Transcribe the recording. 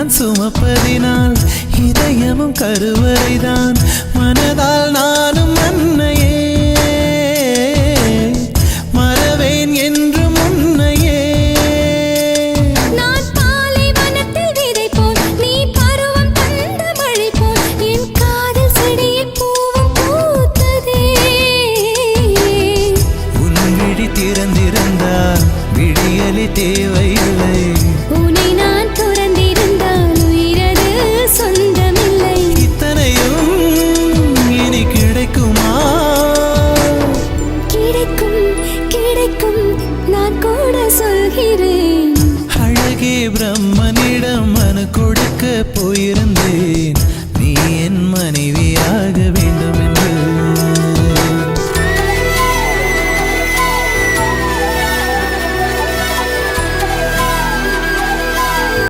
நான் சுமப்பதினால் இதயமும் கருவறைதான். மனதால் நானும் அன்னையே மறவேன் என்று முன்னையே. நான் பாலைவனத்தில் விதை போல், நீ பருவம் தந்த மழை போல், என் காதல் செடியில் பூவும் பூத்ததே. உன் விழி திறந்திருந்தால் விடியலி தேவையில்லை. உன்னை நான் துறந்திருந்தால் உயிரது சொந்தமில்லை. இத்தனையும் இனி கிடைக்குமா? கிடைக்கும் கிடைக்கும், நான் கூட சொல்கிறேன். அழகே பிரம்மனிடம் மனு கொடுக்க போயிருந்தேன். நீ என் மனைவியாக வேண்டும்.